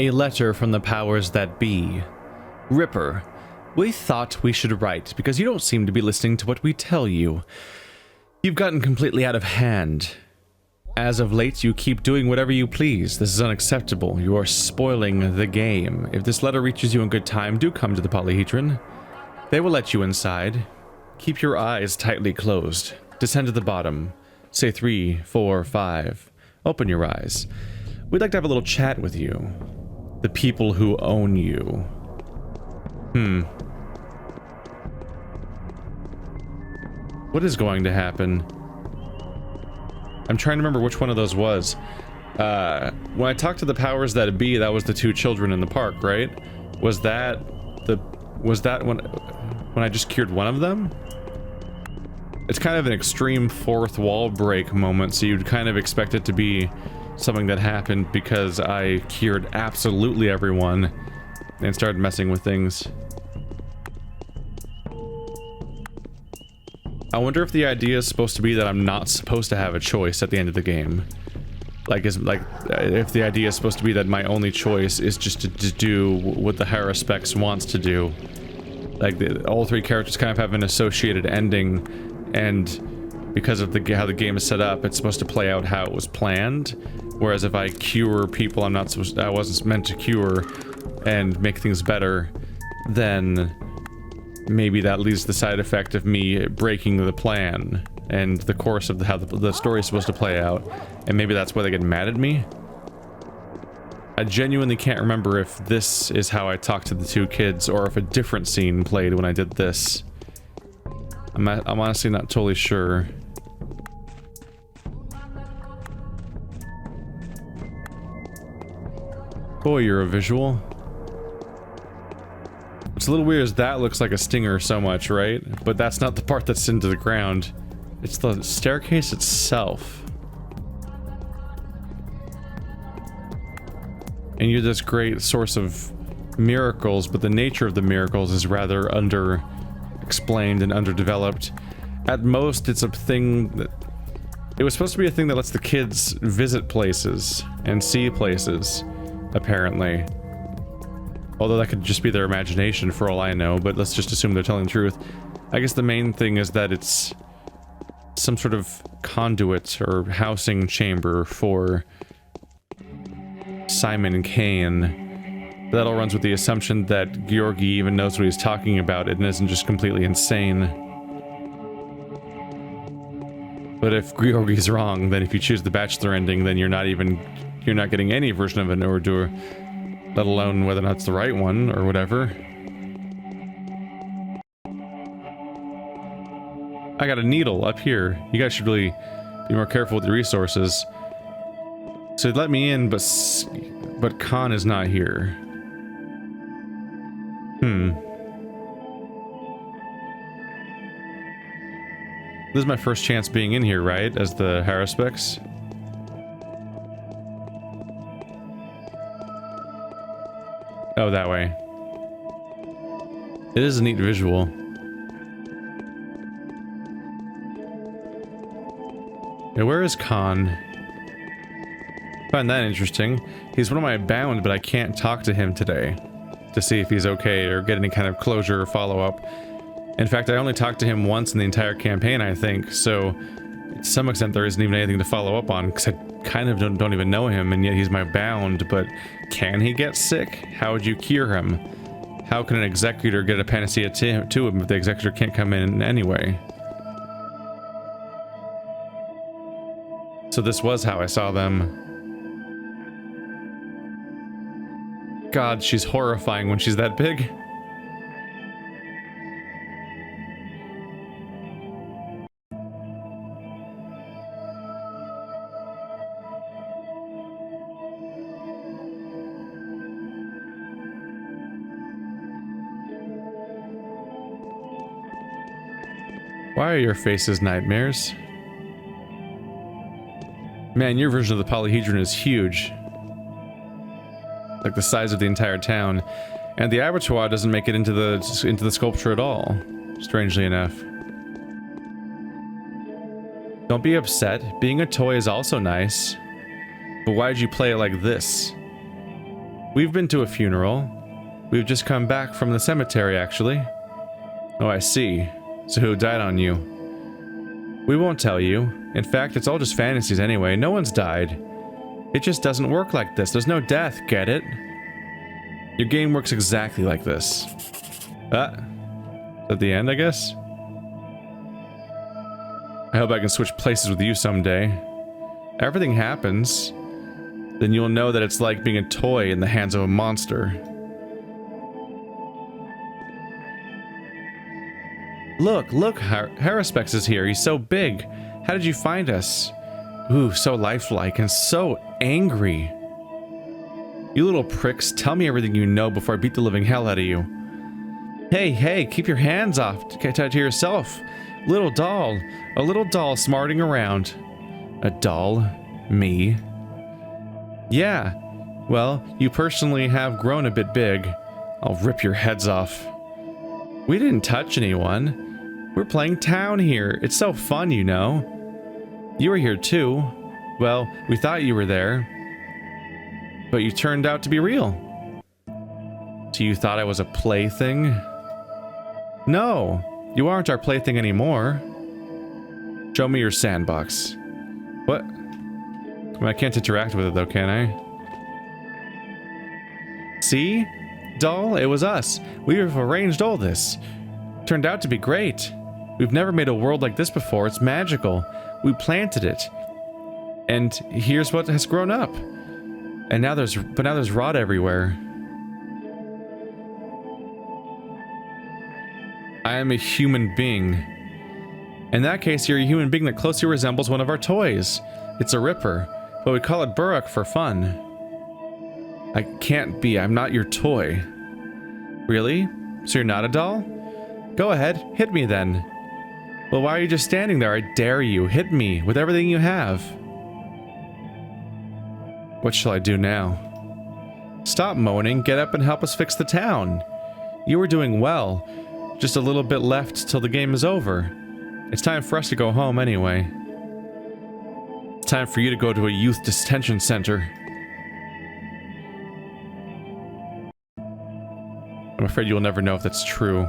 A letter from the powers that be. Ripper, we thought we should write because you don't seem to be listening to what we tell you. You've gotten completely out of hand. As of late, you keep doing whatever you please. This is unacceptable. You are spoiling the game. If this letter reaches you in good time, do come to the polyhedron. They will let you inside. Keep your eyes tightly closed. Descend to the bottom. Say 3, 4, 5. Open your eyes. We'd like to have a little chat with you. The people who own you. What is going to happen? I'm trying to remember which one of those was. When I talked to the powers that be, that was the 2 children in the park, right? Was that when I just cured one of them? It's kind of an extreme fourth wall break moment, so you'd kind of expect it to be something that happened because I cured absolutely everyone and started messing with things. I wonder if the idea is supposed to be that I'm not supposed to have a choice at the end of the game. If the idea is supposed to be that my only choice is just to do what the Haruspex wants to do. All 3 characters kind of have an associated ending, and because of how the game is set up, it's supposed to play out how it was planned. Whereas if I cure people I wasn't meant to cure and make things better, then maybe that leads to the side effect of me breaking the plan and the course of how the story is supposed to play out, and maybe that's why they get mad at me. I genuinely can't remember if this is how I talked to the 2 kids or if a different scene played when I did this. I'm honestly not totally sure. Boy, you're a visual. What's a little weird is that looks like a stinger so much, right? But that's not the part that's into the ground. It's the staircase itself. And you're this great source of miracles, but the nature of the miracles is rather under-explained and underdeveloped. At most, it's a thing that... It was supposed to be a thing that lets the kids visit places and see places, apparently. Although that could just be their imagination for all I know, but let's just assume they're telling the truth. I guess the main thing is that it's some sort of conduit or housing chamber for Simon and Kane. That all runs with the assumption that Georgi even knows what he's talking about and isn't just completely insane. But if Georgi's wrong, then if you choose the Bachelor ending, then you're not getting any version of an order. Let alone whether or not it's the right one, or whatever. I got a needle up here. You guys should really be more careful with your resources. So they let me in, but Khan is not here. This is my first chance being in here, right? As the Haruspex. Oh, that way. It is a neat visual. Yeah, where is Khan? Find that interesting. He's one of my bound, but I can't talk to him today to see if he's okay or get any kind of closure or follow-up. In fact, I only talked to him once in the entire campaign, I think, so to some extent there isn't even anything to follow up on, because I kind of don't even know him, and yet he's my bound. But can he get sick? How would you cure him? How can an executor get a panacea to him if the executor can't come in anyway? So this was how I saw them. God, she's horrifying when she's that big. Why are your faces nightmares? Man, your version of the polyhedron is huge. Like the size of the entire town. And the abattoir doesn't make it into the sculpture at all, strangely enough. Don't be upset. Being a toy is also nice. But why did you play it like this? We've been to a funeral. We've just come back from the cemetery, actually. Oh, I see. So who died on you? We won't tell you. In fact, it's all just fantasies anyway. No one's died. It just doesn't work like this. There's no death, get it? Your game works exactly like this. At the end, I guess? I hope I can switch places with you someday. Everything happens. Then you'll know that it's like being a toy in the hands of a monster. Look, Haruspex is here. He's so big. How did you find us? Ooh, so lifelike and so angry. You little pricks, tell me everything you know before I beat the living hell out of you. Hey, keep your hands off to yourself. Little doll. A little doll smarting around. A doll? Me? Yeah. Well, you personally have grown a bit big. I'll rip your heads off. We didn't touch anyone. We're playing town here. It's so fun, you know. You were here too. Well, we thought you were there. But you turned out to be real. So you thought I was a plaything? No, you aren't our plaything anymore. Show me your sandbox. What? I can't interact with it though, can I? See? Doll, it was us. We've arranged all this. Turned out to be great. We've never made a world like this before. It's magical. We planted it. And here's what has grown up. And now there's rot everywhere. I am a human being. In that case, you're a human being that closely resembles one of our toys. It's a ripper, but we call it Burrock for fun. I can't be. I'm not your toy. Really? So you're not a doll? Go ahead, hit me then. Well, why are you just standing there? I dare you. Hit me with everything you have. What shall I do now? Stop moaning. Get up and help us fix the town. You were doing well. Just a little bit left till the game is over. It's time for us to go home anyway. It's time for you to go to a youth detention center. I'm afraid you'll never know if that's true.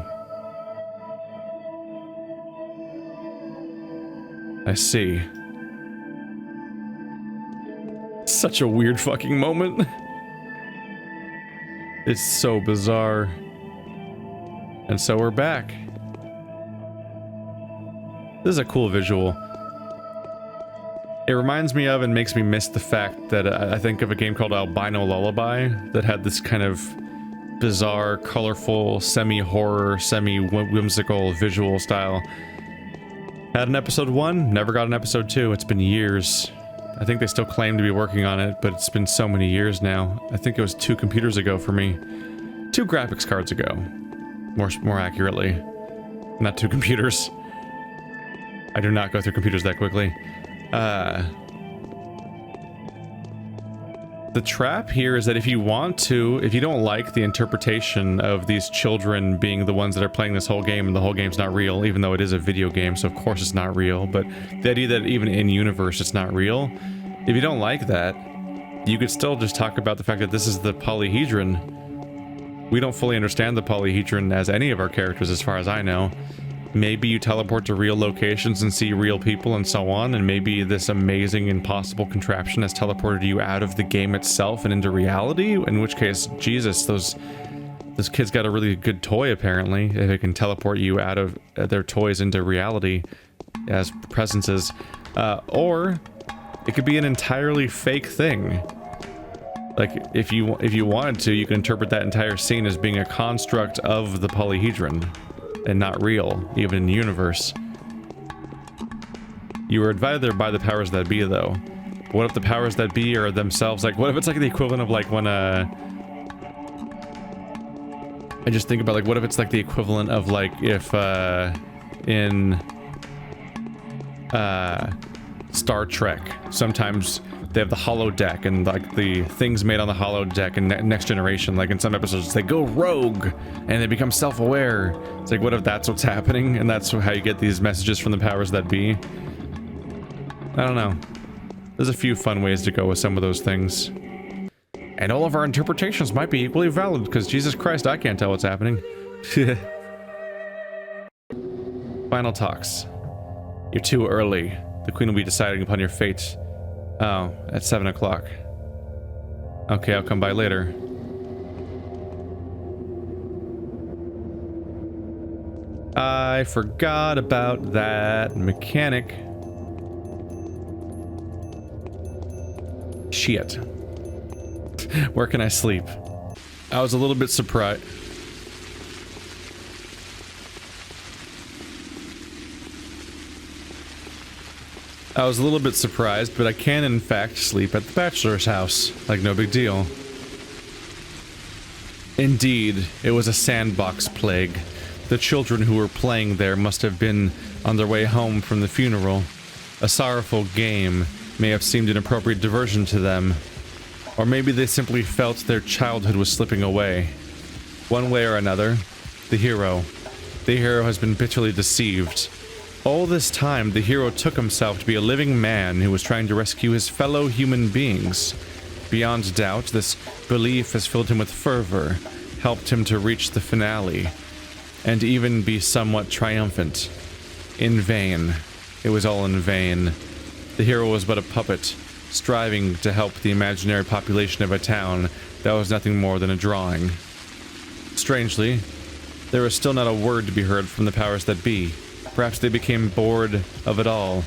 I see. Such a weird fucking moment. It's so bizarre. And so we're back. This is a cool visual. It reminds me of and makes me miss the fact that I think of a game called Albino Lullaby that had this kind of bizarre, colorful, semi-horror, semi-whimsical visual style. Had an episode 1, never got an episode 2. It's been years. I think they still claim to be working on it, but it's been so many years now. I think it was 2 computers ago for me. 2 graphics cards ago. More accurately. Not 2 computers. I do not go through computers that quickly. The trap here is that if you don't like the interpretation of these children being the ones that are playing this whole game, and the whole game's not real, even though it is a video game, so of course it's not real, but the idea that even in universe it's not real, if you don't like that, you could still just talk about the fact that this is the polyhedron. We don't fully understand the polyhedron as any of our characters, as far as I know. Maybe you teleport to real locations and see real people and so on, and maybe this amazing impossible contraption has teleported you out of the game itself and into reality, in which case, Jesus, those kids got a really good toy apparently, if it can teleport you out of their toys into reality as presences. Or it could be an entirely fake thing. Like, if you wanted to, you can interpret that entire scene as being a construct of the polyhedron. And not real, even in the universe. You were invited there by the powers that be, though. What if the powers that be are themselves, like, what if it's like the equivalent of, like, when, I just think about, like, what if it's like the equivalent of, like, if, in, Star Trek, sometimes they have the holodeck and like the things made on the holodeck in Next Generation, like in some episodes they go rogue and they become self-aware. It's like, what if that's what's happening and that's how you get these messages from the powers that be? I don't know. There's a few fun ways to go with some of those things. And all of our interpretations might be equally valid, because Jesus Christ, I can't tell what's happening. Final talks. You're too early. The Queen will be deciding upon your fate. Oh, at 7 o'clock. Okay, I'll come by later. I forgot about that mechanic. Shit. Where can I sleep? I was a little bit surprised. But I can in fact sleep at the Bachelor's house. Like, no big deal. Indeed, it was a sandbox plague. The children who were playing there must have been on their way home from the funeral. A sorrowful game may have seemed an appropriate diversion to them. Or maybe they simply felt their childhood was slipping away. One way or another, the hero has been bitterly deceived. All this time, the hero took himself to be a living man who was trying to rescue his fellow human beings. Beyond doubt, this belief has filled him with fervor, helped him to reach the finale, and even be somewhat triumphant. In vain. It was all in vain. The hero was but a puppet, striving to help the imaginary population of a town that was nothing more than a drawing. Strangely, there was still not a word to be heard from the powers that be. Perhaps they became bored of it all,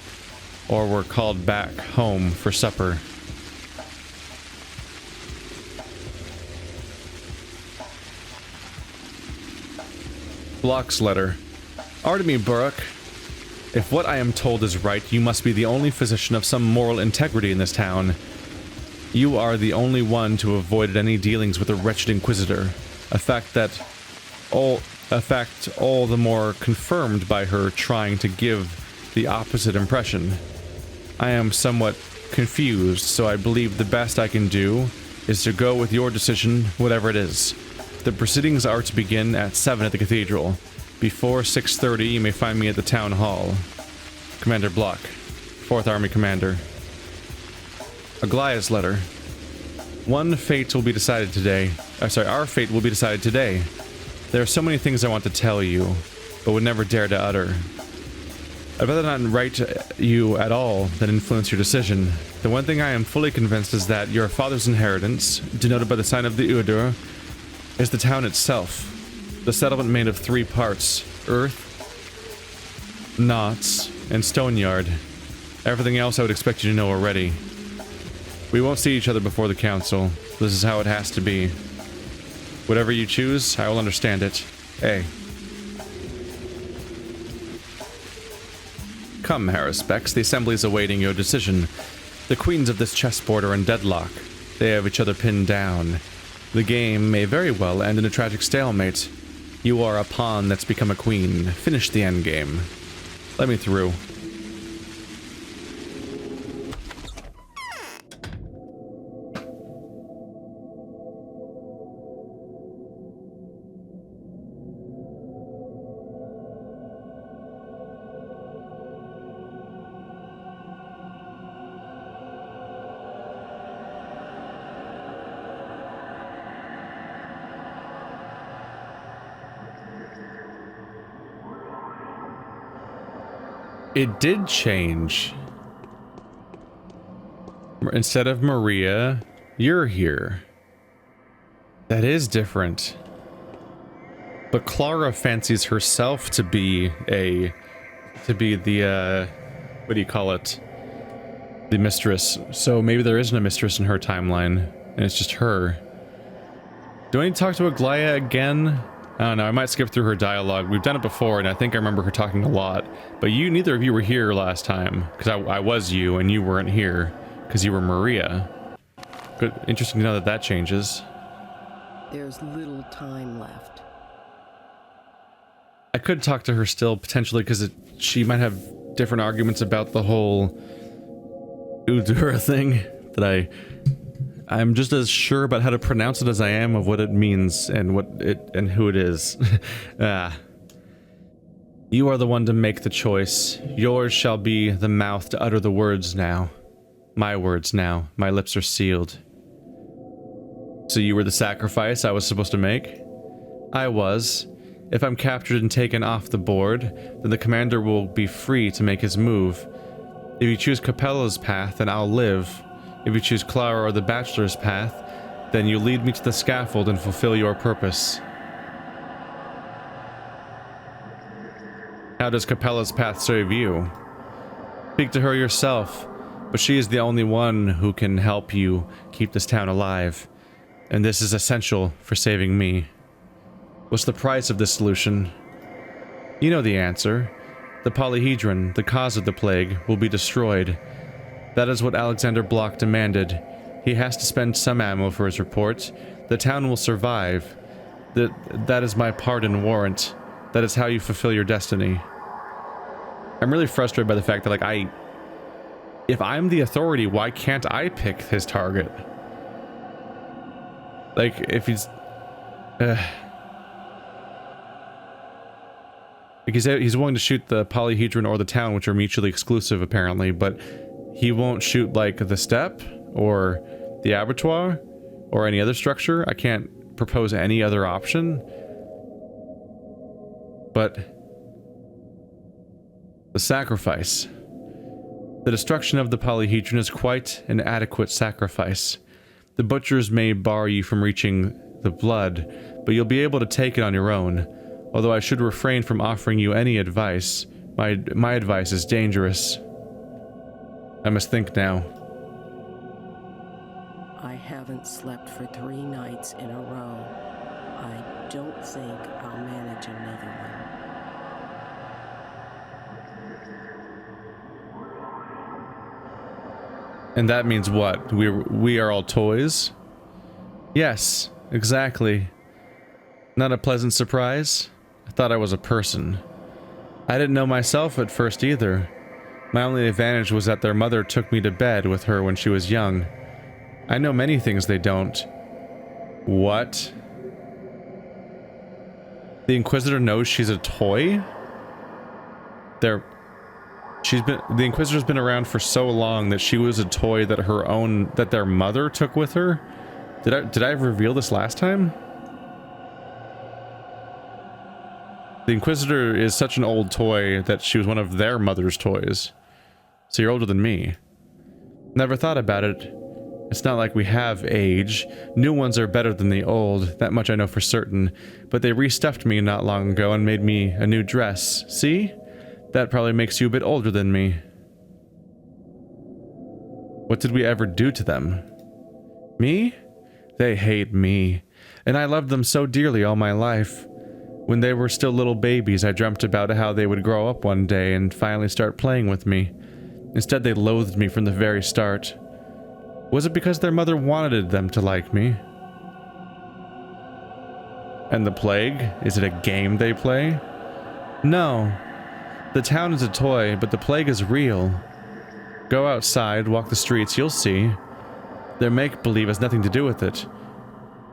or were called back home for supper. Block's letter. Artemy Burke, if what I am told is right, you must be the only physician of some moral integrity in this town. You are the only one to have avoided any dealings with the wretched Inquisitor, a fact all the more confirmed by her trying to give the opposite impression. I am somewhat confused, so I believe the best I can do is to go with your decision, whatever it is. The proceedings are to begin at 7 at the cathedral. Before 6:30, you may find me at the town hall. Commander Block, 4th Army Commander. Aglaia's letter. Our fate will be decided today. There are so many things I want to tell you, but would never dare to utter. I'd rather not write you at all than influence your decision. The one thing I am fully convinced is that your father's inheritance, denoted by the sign of the Udur, is the town itself. The settlement made of 3 parts: earth, knots, and stoneyard. Everything else I would expect you to know already. We won't see each other before the council. This is how it has to be. Whatever you choose, I will understand it. A. Come, Haruspex, the assembly is awaiting your decision. The queens of this chessboard are in deadlock. They have each other pinned down. The game may very well end in a tragic stalemate. You are a pawn that's become a queen. Finish the endgame. Let me through. It did change. Instead of Maria, you're here. That is different. But Clara fancies herself to be the, what do you call it? The mistress. So maybe there isn't a mistress in her timeline, and it's just her. Do I need to talk to Aglaia again? I don't know, I might skip through her dialogue. We've done it before, and I think I remember her talking a lot. But neither of you were here last time, because I was you, and you weren't here, because you were Maria. Good, interesting to know that that changes. There's little time left. I could talk to her still, potentially, because she might have different arguments about the whole Udura thing, that I'm just as sure about how to pronounce it as I am of what it means and and who it is. You are the one to make the choice. Yours shall be the mouth to utter the words now. My words now. My lips are sealed. So you were the sacrifice I was supposed to make? I was. If I'm captured and taken off the board, then the commander will be free to make his move. If you choose Capella's path, then I'll live. If you choose Clara or the Bachelor's path, then you lead me to the scaffold and fulfill your purpose. How does Capella's path serve you? Speak to her yourself, but she is the only one who can help you keep this town alive. And this is essential for saving me. What's the price of this solution? You know the answer. The polyhedron, the cause of the plague, will be destroyed. That is what Alexander Block demanded. He has to spend some ammo for his report. The town will survive. That is my pardon warrant. That is how you fulfill your destiny. I'm really frustrated by the fact that, like, if I'm the authority, why can't I pick his target? Like, if he's... Like he's willing to shoot the polyhedron or the town, which are mutually exclusive, apparently, but he won't shoot, like, the steppe or the abattoir or any other structure. I can't propose any other option. But the sacrifice. The destruction of the polyhedron is quite an adequate sacrifice. The butchers may bar you from reaching the blood, but you'll be able to take it on your own. Although I should refrain from offering you any advice. My advice is dangerous. I must think now. I haven't slept for 3 nights in a row. I don't think I'll manage another one. And that means what? We are all toys? Yes, exactly. Not a pleasant surprise? I thought I was a person. I didn't know myself at first either. My only advantage was that their mother took me to bed with her when she was young. I know many things they don't. What? The Inquisitor knows she's a toy? The Inquisitor's been around for so long that she was a toy that their mother took with her? Did I reveal this last time? The Inquisitor is such an old toy that she was one of their mother's toys. So you're older than me. Never thought about it. It's not like we have age. New ones are better than the old, that much I know for certain. But they restuffed me not long ago and made me a new dress. See? That probably makes you a bit older than me. What did we ever do to them? Me? They hate me. And I loved them so dearly all my life. When they were still little babies, I dreamt about how they would grow up one day and finally start playing with me. Instead, they loathed me from the very start. Was it because their mother wanted them to like me? And the plague? Is it a game they play? No. The town is a toy, but the plague is real. Go outside, walk the streets, you'll see. Their make-believe has nothing to do with it.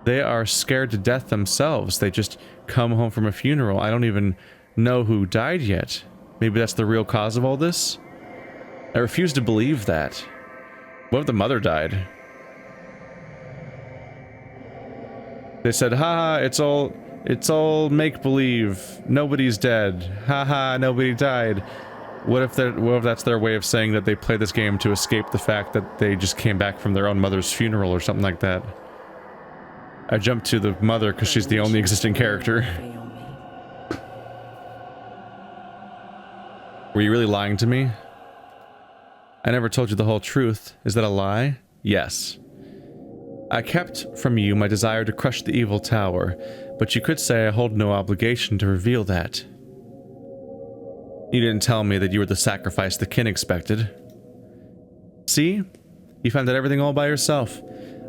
They are scared to death themselves. They just come home from a funeral. I don't even know who died yet. Maybe that's the real cause of all this? I refuse to believe that. What if the mother died? They said, haha, it's all make-believe. Nobody's dead. Haha, nobody died. What if that's their way of saying that they play this game to escape the fact that they just came back from their own mother's funeral or something like that? I jumped to the mother because she's the only existing character. Were you really lying to me? I never told you the whole truth. Is that a lie? Yes. I kept from you my desire to crush the evil tower, but you could say I hold no obligation to reveal that. You didn't tell me that you were the sacrifice the kin expected. See? You found out everything all by yourself.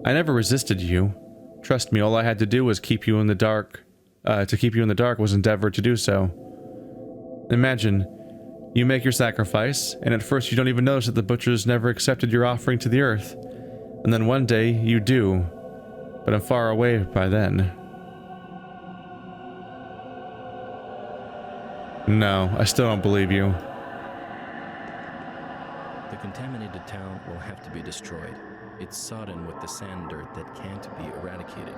I never resisted you. Trust me, all I had to do was keep you in the dark. To keep you in the dark was endeavor to do so. Imagine, you make your sacrifice, and at first you don't even notice that the butchers never accepted your offering to the earth. And then one day, you do. But I'm far away by then. No, I still don't believe you. The contaminated town will have to be destroyed. It's sodden with the sand dirt that can't be eradicated.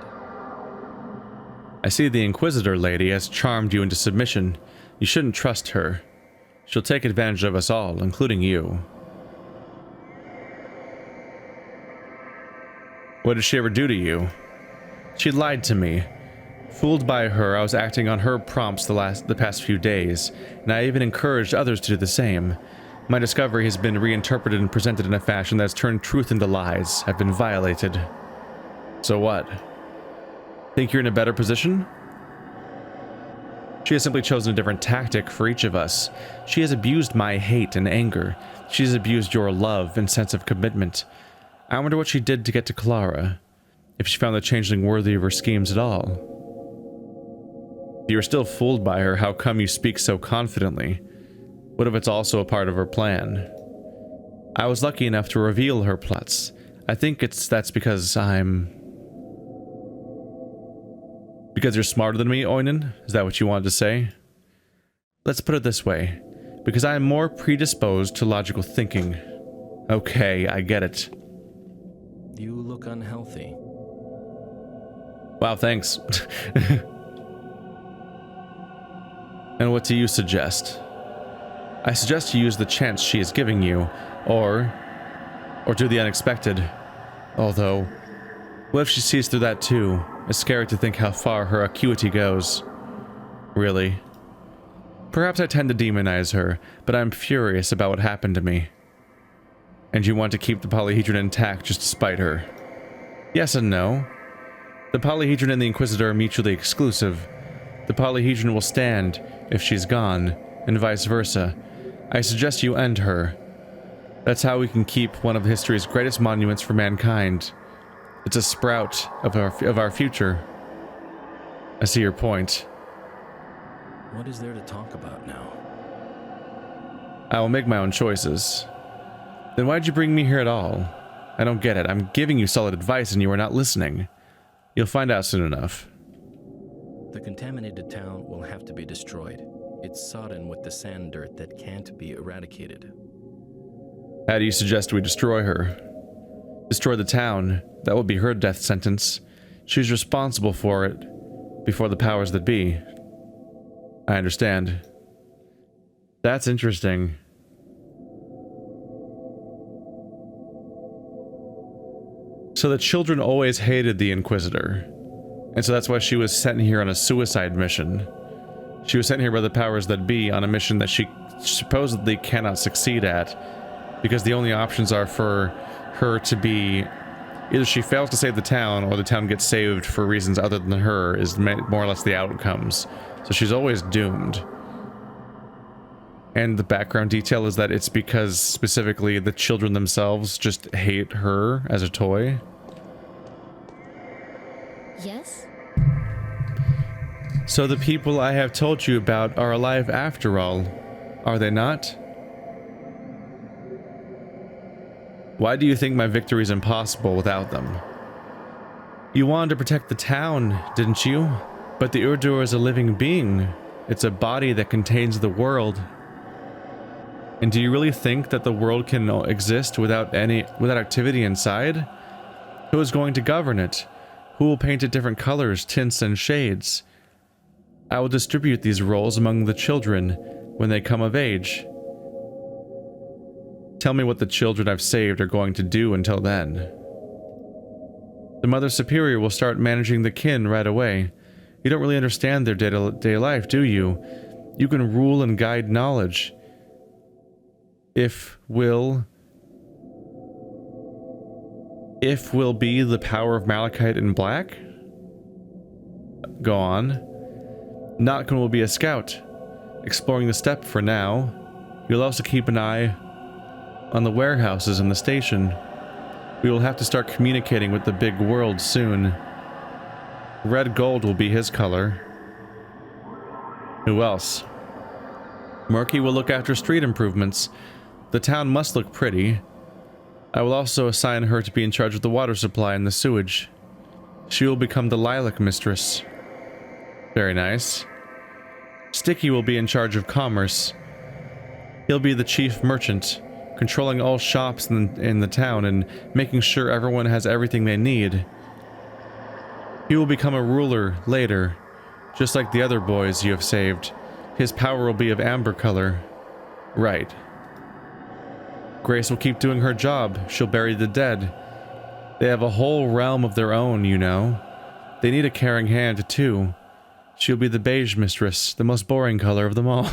I see the Inquisitor lady has charmed you into submission. You shouldn't trust her. She'll take advantage of us all, including you. What did she ever do to you? She lied to me. Fooled by her, I was acting on her prompts the past few days, and I even encouraged others to do the same. My discovery has been reinterpreted and presented in a fashion that has turned truth into lies. I've been violated. So what? Think you're in a better position? She has simply chosen a different tactic for each of us. She has abused my hate and anger. She has abused your love and sense of commitment. I wonder what she did to get to Clara. If she found the changeling worthy of her schemes at all. If you were still fooled by her, how come you speak so confidently? What if it's also a part of her plan? I was lucky enough to reveal her plots. I think that's because Because you're smarter than me, Oinen? Is that what you wanted to say? Let's put it this way. Because I am more predisposed to logical thinking. Okay, I get it. You look unhealthy. Wow, thanks. And what do you suggest? I suggest you use the chance she is giving you, or do the unexpected. Although, what if she sees through that too? It's scary to think how far her acuity goes. Really. Perhaps I tend to demonize her, but I'm furious about what happened to me. And you want to keep the polyhedron intact just to spite her. Yes and no. The polyhedron and the Inquisitor are mutually exclusive. The polyhedron will stand if she's gone, and vice versa. I suggest you end her. That's how we can keep one of history's greatest monuments for mankind. It's a sprout of our future. I see your point. What is there to talk about now? I will make my own choices. Then why'd you bring me here at all? I don't get it. I'm giving you solid advice and you are not listening. You'll find out soon enough. The contaminated town will have to be destroyed. It's sodden with the sand dirt that can't be eradicated. How do you suggest we destroy her? Destroy the town. That will be her death sentence. She's responsible for it before the powers that be. I understand. That's interesting. So the children always hated the Inquisitor. And so that's why she was sent here on a suicide mission. She was sent here by the powers that be on a mission that she supposedly cannot succeed at, because the only options are for her to be... Either she fails to save the town, or the town gets saved for reasons other than her, is more or less the outcomes. So she's always doomed. And the background detail is that it's because, specifically, the children themselves just hate her as a toy. Yes? So the people I have told you about are alive after all, are they not? Why do you think my victory is impossible without them? You wanted to protect the town, didn't you? But the Urdur is a living being. It's a body that contains the world. And do you really think that the world can exist without activity inside? Who is going to govern it? Who will paint it different colors, tints, and shades? I will distribute these roles among the children when they come of age. Tell me what the children I've saved are going to do until then. The Mother Superior will start managing the kin right away. You don't really understand their day-to-day life, do you? You can rule and guide knowledge. If will be the power of Malachite in black? Go on. Notkin will be a scout, exploring the steppe for now. You'll also keep an eye on the warehouses and the station. We will have to start communicating with the big world soon. Red gold will be his color. Who else? Murky will look after street improvements. The town must look pretty. I will also assign her to be in charge of the water supply and the sewage. She will become the lilac mistress. Very nice. Sticky will be in charge of commerce. He'll be the chief merchant. controlling all shops in the town and making sure everyone has everything they need. He will become a ruler later, just like the other boys you have saved. His power will be of amber color. Right. Grace will keep doing her job. She'll bury the dead. They have a whole realm of their own, you know. They need a caring hand, too. She'll be the beige mistress, the most boring color of them all.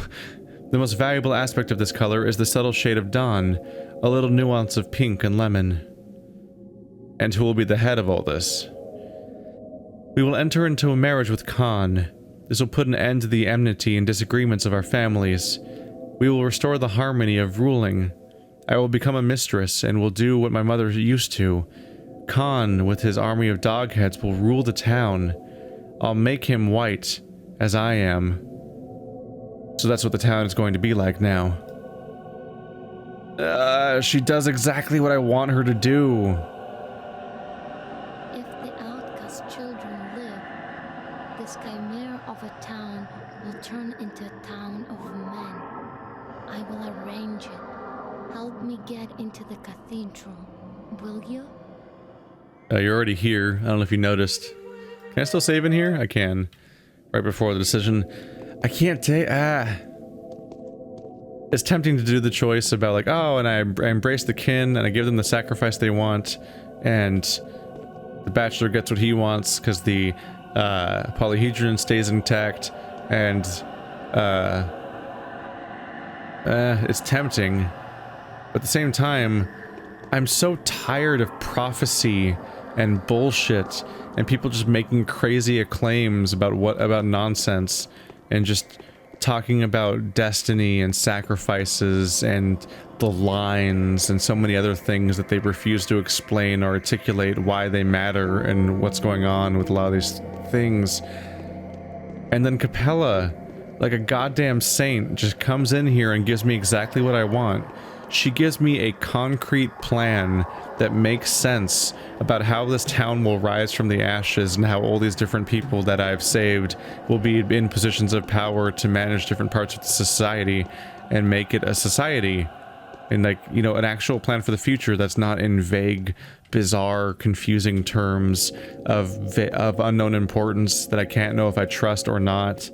The most valuable aspect of this color is the subtle shade of dawn, a little nuance of pink and lemon. And who will be the head of all this? We will enter into a marriage with Khan. This will put an end to the enmity and disagreements of our families. We will restore the harmony of ruling. I will become a mistress and will do what my mother used to. Khan, with his army of dogheads, will rule the town. I'll make him white, as I am. So that's what the town is going to be like now. She does exactly what I want her to do. If the outcast children live, this chimera of a town will turn into a town of men. I will arrange it. Help me get into the cathedral, will you? You're already here. I don't know if you noticed. Can I still save in here? I can. Right before the decision. I can't take... It's tempting to do the choice about like, oh, and I embrace the kin, and I give them the sacrifice they want, and the Bachelor gets what he wants, because the polyhedron stays intact, and it's tempting. But at the same time, I'm so tired of prophecy and bullshit and people just making crazy claims about nonsense and just talking about destiny and sacrifices and the lines and so many other things that they refuse to explain or articulate why they matter and what's going on with a lot of these things. And then Capella, like a goddamn saint, just comes in here and gives me exactly what I want. She gives me a concrete plan that makes sense about how this town will rise from the ashes and how all these different people that I've saved will be in positions of power to manage different parts of the society and make it a society. And like, you know, an actual plan for the future that's not in vague, bizarre, confusing terms of unknown importance that I can't know if I trust or not.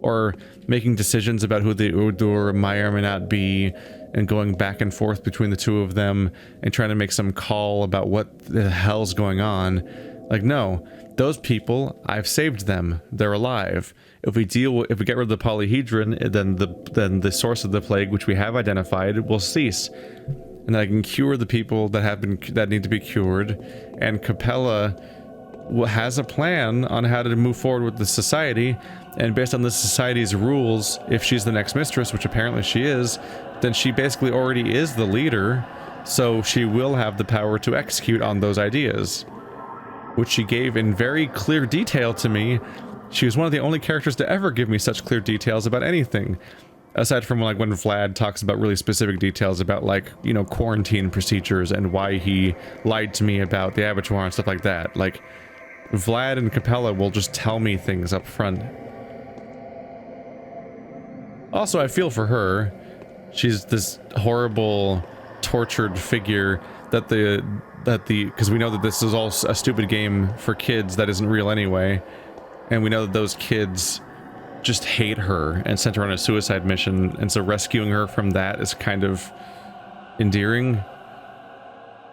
Or making decisions about who the Udur may or may not be, and going back and forth between the two of them, and trying to make some call about what the hell's going on. Like, no, those people, I've saved them. They're alive. If we get rid of the polyhedron, then the source of the plague, which we have identified, will cease. And I can cure the people that need to be cured. And Capella has a plan on how to move forward with the society, and based on the society's rules, if she's the next mistress, which apparently she is, then she basically already is the leader, so she will have the power to execute on those ideas, which she gave in very clear detail to me. She was one of the only characters to ever give me such clear details about anything, aside from like when Vlad talks about really specific details about, like, you know, quarantine procedures and why he lied to me about the abattoir and stuff like that. Like, Vlad and Capella will just tell me things up front. Also, I feel for her. She's this horrible, tortured figure because we know that this is all a stupid game for kids that isn't real anyway. And we know that those kids just hate her and sent her on a suicide mission. And so rescuing her from that is kind of endearing.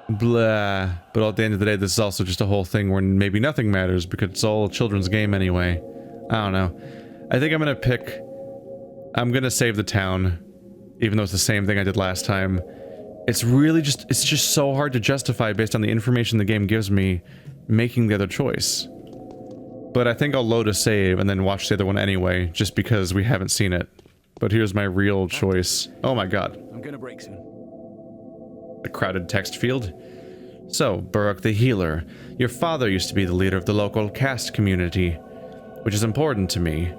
Blah. But at the end of the day, this is also just a whole thing where maybe nothing matters because it's all a children's game anyway. I don't know. I think I'm gonna save the town, even though it's the same thing I did last time. It's just so hard to justify based on the information the game gives me, making the other choice. But I think I'll load a save and then watch the other one anyway, just because we haven't seen it. But here's my real choice. Oh my god. I'm gonna break soon. A crowded text field. So, Baruch the Healer, your father used to be the leader of the local caste community, which is important to me.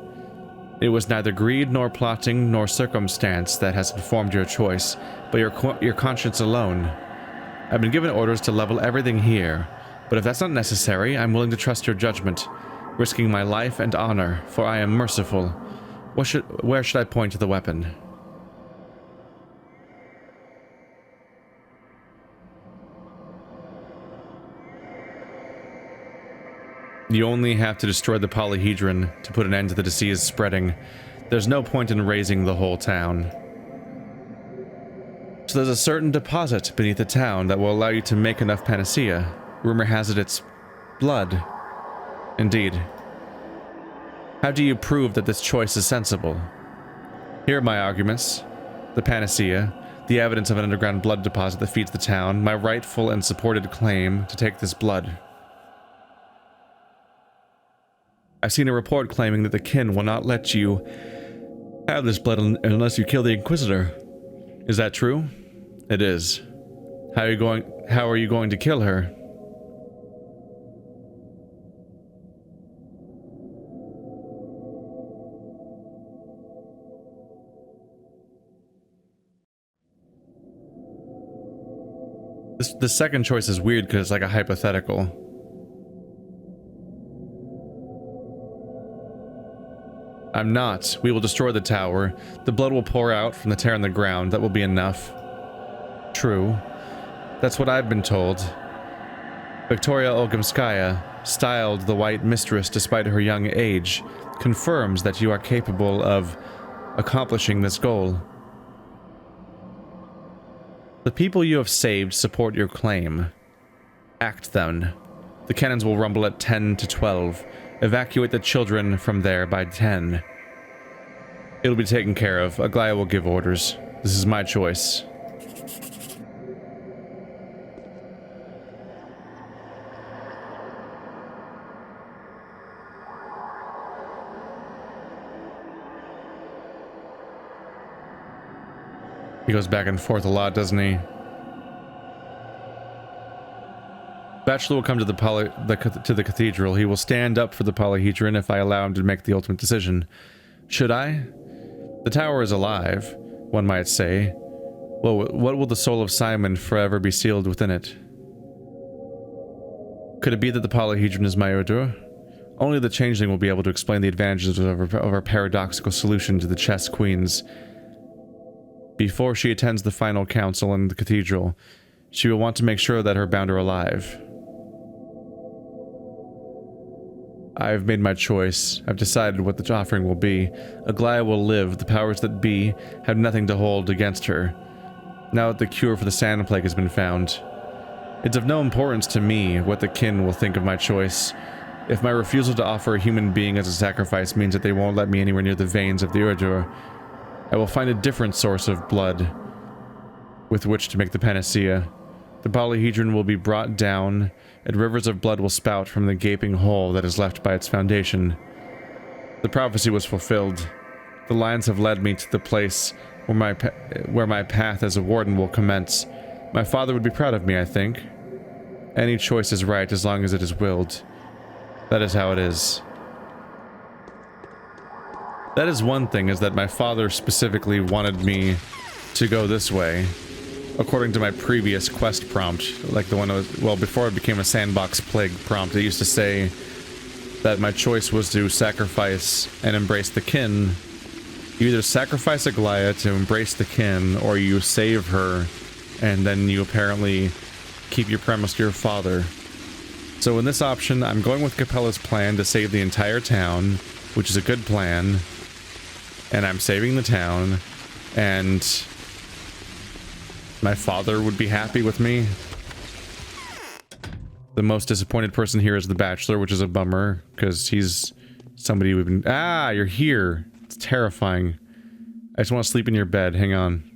It was neither greed nor plotting nor circumstance that has informed your choice, but your conscience alone. I've been given orders to level everything here, but if that's not necessary, I'm willing to trust your judgment, risking my life and honor, for I am merciful. Where should I point to the weapon? You only have to destroy the polyhedron to put an end to the disease spreading. There's no point in razing the whole town. So there's a certain deposit beneath the town that will allow you to make enough panacea. Rumor has it it's blood. Indeed. How do you prove that this choice is sensible? Here are my arguments. The panacea, the evidence of an underground blood deposit that feeds the town, my rightful and supported claim to take this blood. I've seen a report claiming that the kin will not let you have this blood unless you kill the Inquisitor. Is that true? It is. How are you going to kill her? The second choice is weird because it's like a hypothetical. I'm not. We will destroy the tower. The blood will pour out from the tear in the ground. That will be enough. True. That's what I've been told. Victoria Olgomskaya, styled the White Mistress despite her young age, confirms that you are capable of accomplishing this goal. The people you have saved support your claim. Act then. The cannons will rumble at 10 to 12. Evacuate the children from there by 10. It'll be taken care of. Aglaia will give orders. This is my choice. He goes back and forth a lot, doesn't he? Bachelor will come to the cathedral. He will stand up for the polyhedron if I allow him to make the ultimate decision. Should I? The tower is alive, one might say. Well, what will the soul of Simon forever be sealed within it? Could it be that the polyhedron is my abattoir? Only the changeling will be able to explain the advantages of our paradoxical solution to the chess queens. Before she attends the final council in the cathedral, she will want to make sure that her bound are alive. I've made my choice. I've decided what the offering will be. Aglaia will live. The powers that be have nothing to hold against her. Now that the cure for the sand plague has been found, it's of no importance to me what the kin will think of my choice. If my refusal to offer a human being as a sacrifice means that they won't let me anywhere near the veins of the abattoir, I will find a different source of blood with which to make the panacea. The polyhedron will be brought down, and rivers of blood will spout from the gaping hole that is left by its foundation. The prophecy was fulfilled. The lines have led me to the place where my path as a warden will commence. My father would be proud of me, I think. Any choice is right as long as it is willed. That is how it is. That is one thing, is that my father specifically wanted me to go this way. According to my previous quest prompt, like the one that was, well, before it became a sandbox plague prompt, it used to say that my choice was to sacrifice and embrace the kin. You either sacrifice Aglaia to embrace the kin, or you save her, and then you apparently keep your promise to your father. So in this option, I'm going with Capella's plan to save the entire town, which is a good plan. And I'm saving the town, and my father would be happy with me. The most disappointed person here is the Bachelor, which is a bummer, because he's somebody we've been— Ah, you're here! It's terrifying. I just want to sleep in your bed. Hang on.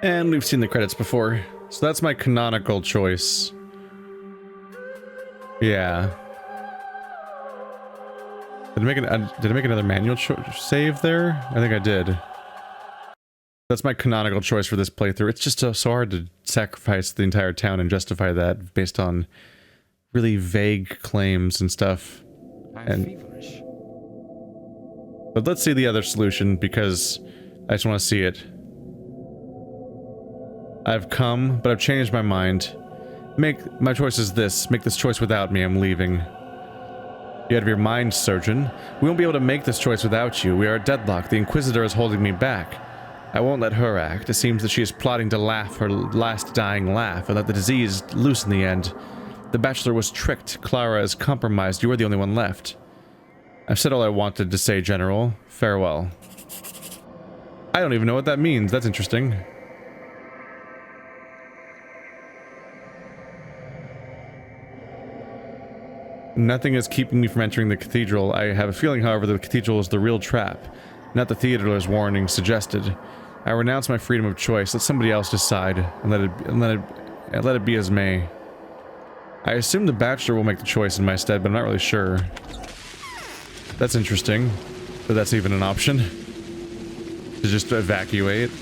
And we've seen the credits before. So that's my canonical choice. Yeah. Did I make another manual save there? I think I did. That's my canonical choice for this playthrough. It's just so hard to sacrifice the entire town and justify that based on really vague claims and stuff. I'm feverish. But let's see the other solution, because I just want to see it. I've come, but I've changed my mind. My choice is this. Make this choice without me. I'm leaving. You out of your mind, surgeon. We won't be able to make this choice without you. We are at deadlock. The Inquisitor is holding me back. I won't let her act. It seems that she is plotting to laugh her last dying laugh and let the disease loose in the end. The Bachelor was tricked. Clara is compromised. You are the only one left. I've said all I wanted to say, General. Farewell. I don't even know what that means. That's interesting. Nothing is keeping me from entering the cathedral. I have a feeling, however, that the cathedral is the real trap, not the theater's warning suggested. I renounce my freedom of choice. Let somebody else decide, and let it be as may. I assume the Bachelor will make the choice in my stead, but I'm not really sure. That's interesting, but that's even an option. To just evacuate.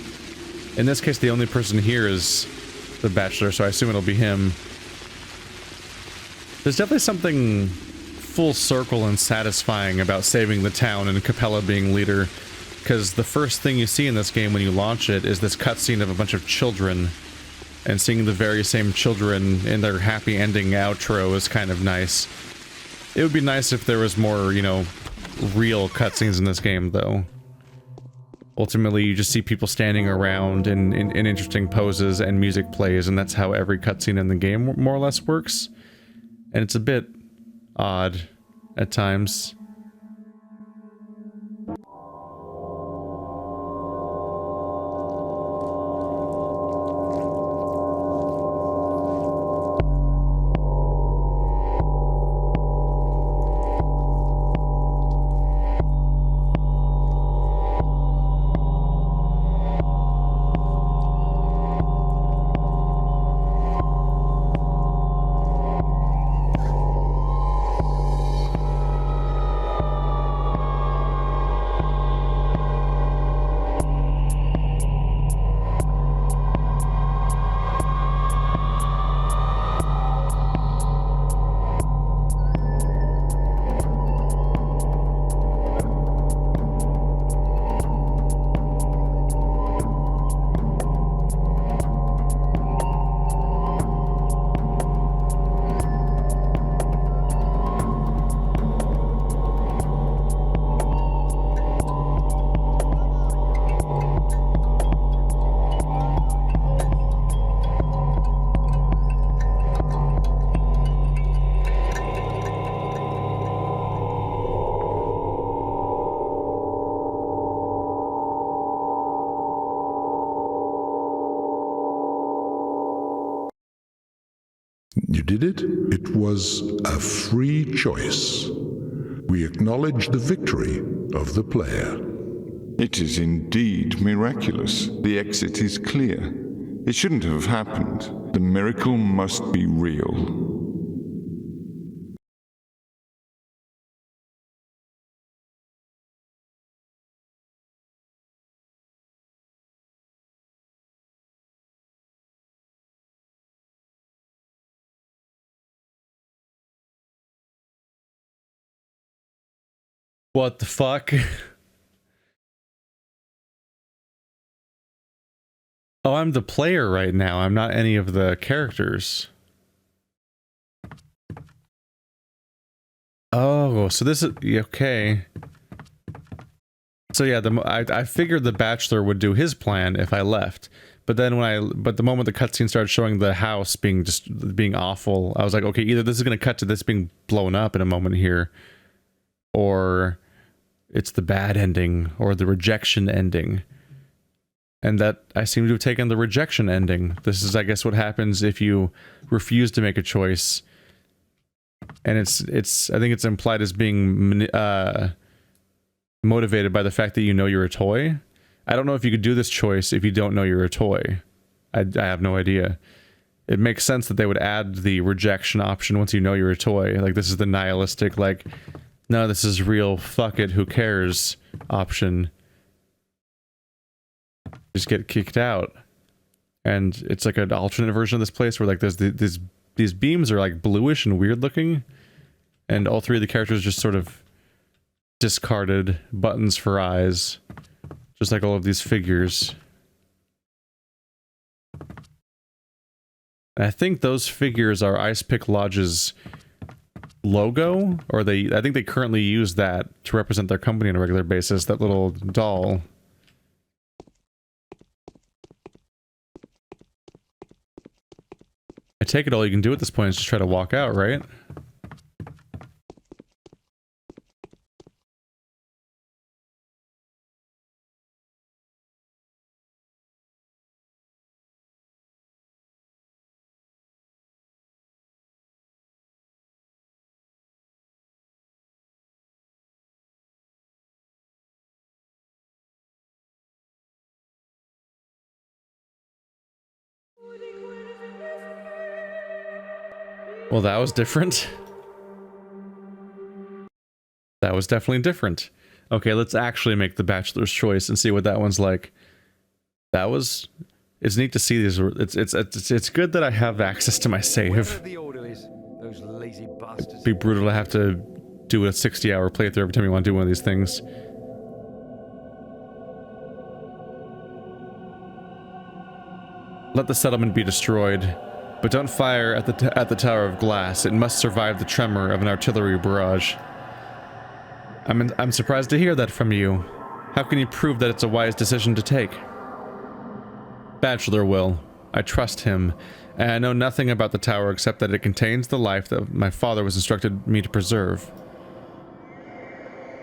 In this case, the only person here is the Bachelor, so I assume it'll be him. There's definitely something full circle and satisfying about saving the town and Capella being leader, because the first thing you see in this game when you launch it is this cutscene of a bunch of children, and seeing the very same children in their happy ending outro is kind of nice. It would be nice if there was more, you know, real cutscenes in this game, though. Ultimately, you just see people standing around in interesting poses and music plays, and that's how every cutscene in the game more or less works. And it's a bit odd at times. You did it. It was a free choice. We acknowledge the victory of the player. It is indeed miraculous. The exit is clear. It shouldn't have happened. The miracle must be real. What the fuck? Oh, I'm the player right now. I'm not any of the characters. Oh, so this is okay. So yeah, I figured the Bachelor would do his plan if I left. But then the moment the cutscene started showing the house being awful, I was like, okay, either this is gonna cut to this being blown up in a moment here, or it's the bad ending, or the rejection ending. And that I seem to have taken the rejection ending. This is, I guess, what happens if you refuse to make a choice. And I think it's implied as being motivated by the fact that you know you're a toy. I don't know if you could do this choice if you don't know you're a toy. I have no idea. It makes sense that they would add the rejection option once you know you're a toy. Like, this is the nihilistic, like, no, this is real, fuck it, who cares option. Just get kicked out. And it's like an alternate version of this place where, like, there's these beams are, like, bluish and weird looking. And all three of the characters just sort of discarded buttons for eyes. Just like all of these figures. And I think those figures are Ice Pick Lodge's logo, or I think they currently use that to represent their company on a regular basis, that little doll. I take it all you can do at this point is just try to walk out, right? Well, that was different. That was definitely different. Okay, let's actually make the Bachelor's choice and see what that one's like. That was... It's neat to see these... It's good that I have access to my save. It'd be brutal to have to do a 60-hour playthrough every time you want to do one of these things. Let the settlement be destroyed. But don't fire at the Tower of Glass. It must survive the tremor of an artillery barrage. I'm surprised to hear that from you. How can you prove that it's a wise decision to take? Bachelor will. I trust him, and I know nothing about the tower except that it contains the life that my father was instructed me to preserve.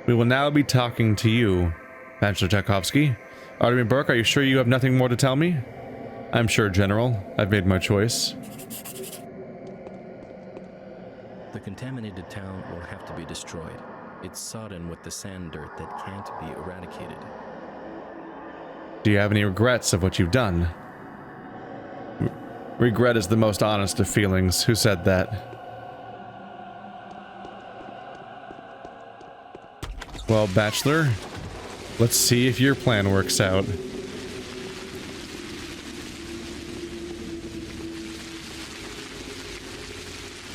We will now be talking to you, Bachelor Tchaikovsky. Artemy Burke, are you sure you have nothing more to tell me? I'm sure, General. I've made my choice. The contaminated town will have to be destroyed. It's sodden with the sand dirt that can't be eradicated. Do you have any regrets of what you've done? Regret is the most honest of feelings. Who said that? Well, Bachelor, let's see if your plan works out.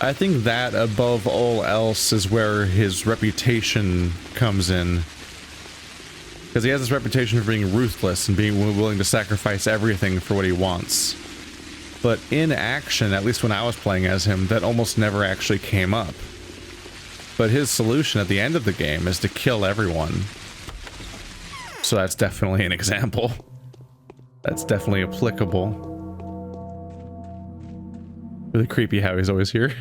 I think that, above all else, is where his reputation comes in. Because he has this reputation for being ruthless and being willing to sacrifice everything for what he wants. But in action, at least when I was playing as him, that almost never actually came up. But his solution at the end of the game is to kill everyone. So that's definitely an example. That's definitely applicable. Really creepy how he's always here.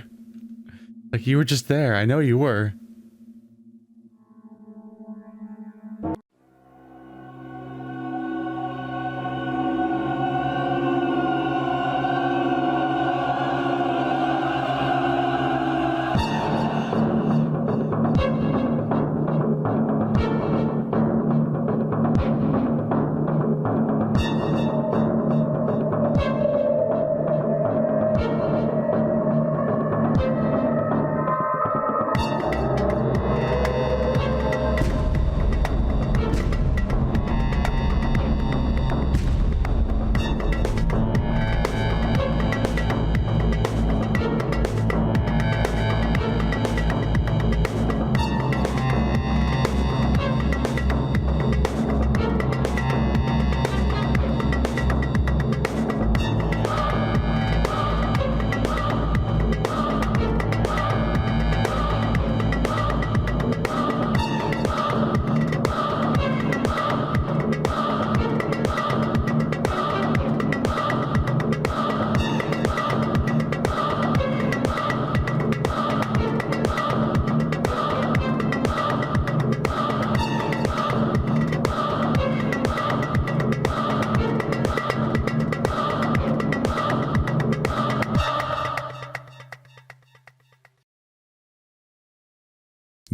Like, you were just there. I know you were.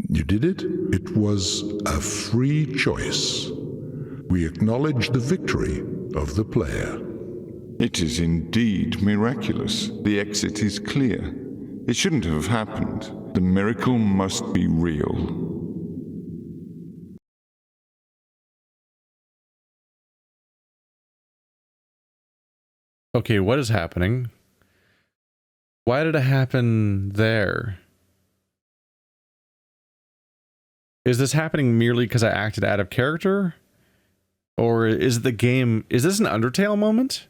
You did it. It was a free choice. We acknowledge the victory of the player. It is indeed miraculous. The exit is clear. It shouldn't have happened. The miracle must be real. Okay, what is happening? Why did it happen there? Is this happening merely because I acted out of character? Or is the game... Is this an Undertale moment?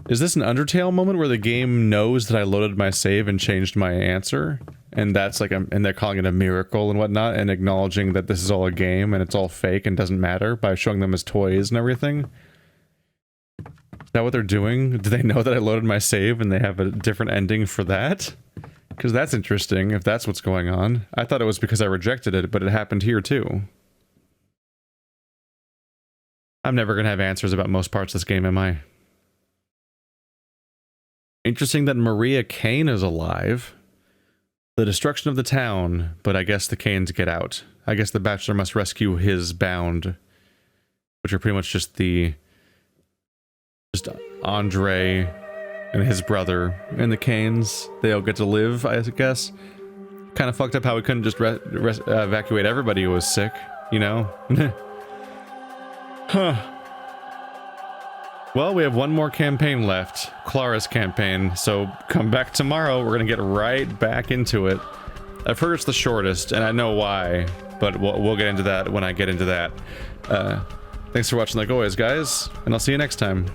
Is this an Undertale moment where the game knows that I loaded my save and changed my answer? And that's like and they're calling it a miracle and whatnot, and acknowledging that this is all a game and it's all fake and doesn't matter by showing them as toys and everything? Is that what they're doing? Do they know that I loaded my save and they have a different ending for that? Because that's interesting, if that's what's going on. I thought it was because I rejected it, but it happened here too. I'm never going to have answers about most parts of this game, am I? Interesting that Maria Kane is alive. The destruction of the town, but I guess the Kanes get out. I guess the Bachelor must rescue his bound. Which are pretty much just Andre and his brother and the Kanes. They all get to live, I guess. Kind of fucked up how we couldn't just evacuate everybody who was sick, you know? Huh. Well, we have one more campaign left. Clara's campaign. So come back tomorrow. We're going to get right back into it. I've heard it's the shortest, and I know why. But we'll get into that when I get into that. Thanks for watching like always, guys. And I'll see you next time.